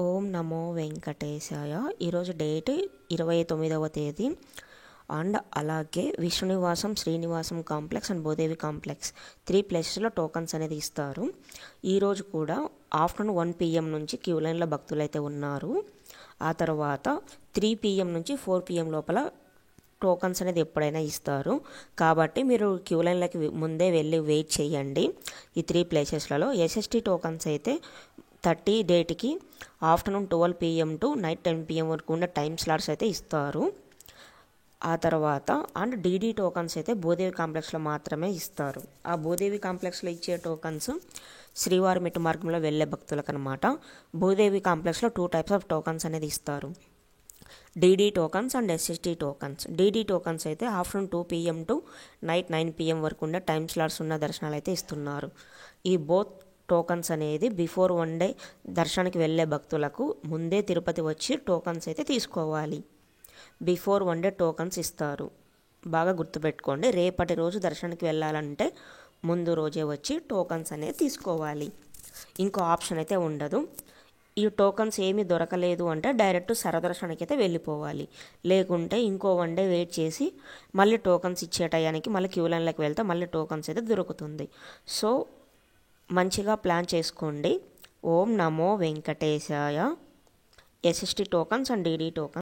ఓం నమో వెంకటేశాయ. ఈరోజు డేట్ 29వ తేదీ అండ్ అలాగే Vishnunivasam, Srinivasam complex and Bhudevi complex 3 ప్లేసెస్లో టోకన్స్ అనేది ఇస్తారు. ఈరోజు కూడా ఆఫ్టర్నూన్ 1 PM నుంచి క్యూ లైన్లో భక్తులు అయితే ఉన్నారు. ఆ తర్వాత 3 PM నుంచి 4 PM లోపల టోకన్స్ అనేది ఎప్పుడైనా ఇస్తారు. కాబట్టి మీరు క్యూ లైన్లకి ముందే వెళ్ళి వెయిట్ చేయండి. ఈ 3 ప్లేసెస్లలో SST టోకన్స్ అయితే 30 డేట్కి afternoon 12 PM to night 10 PM వరకు ఉన్న టైం స్లాట్స్ అయితే ఇస్తారు. ఆ తర్వాత అండ్ DD టోకన్స్ అయితే భూదేవి కాంప్లెక్స్లో మాత్రమే ఇస్తారు. ఆ భూదేవి కాంప్లెక్స్లో ఇచ్చే టోకన్స్ శ్రీవారి మెట్టు మార్గంలో వెళ్ళే భక్తులకు అనమాట. భూదేవి కాంప్లెక్స్లో 2 టైప్స్ ఆఫ్ టోకన్స్ అనేది ఇస్తారు. DD tokens and SST tokens. DD tokens అయితే afternoon 2 PM to night 9 PM వరకు ఉన్న టైం స్లాట్స్ ఉన్న దర్శనాలు అయితే ఇస్తున్నారు. ఈ బోత్ టోకన్స్ అనేది బిఫోర్ 1 డే దర్శనానికి వెళ్ళే భక్తులకు ముందే తిరుపతి వచ్చి టోకన్స్ అయితే తీసుకోవాలి. బిఫోర్ 1 డే టోకన్స్ ఇస్తారు. బాగా గుర్తుపెట్టుకోండి. రేపటి రోజు దర్శనానికి వెళ్ళాలంటే ముందు రోజే వచ్చి టోకన్స్ అనేది తీసుకోవాలి. ఇంకో ఆప్షన్ అయితే ఉండదు. ఈ టోకన్స్ ఏమీ దొరకలేదు అంటే డైరెక్ట్ సరదర్శనానికి అయితే వెళ్ళిపోవాలి. లేకుంటే ఇంకో 1 డే వెయిట్ చేసి మళ్ళీ టోకన్స్ ఇచ్చే టయానికి మళ్ళీ క్యూ లైన్లోకి వెళ్తే మళ్ళీ టోకన్స్ అయితే దొరుకుతుంది. సో మంచిగా ప్లాన్ చేసుకోండి. ఓం నమో వెంకటేశాయ. SST tokens and DD tokens.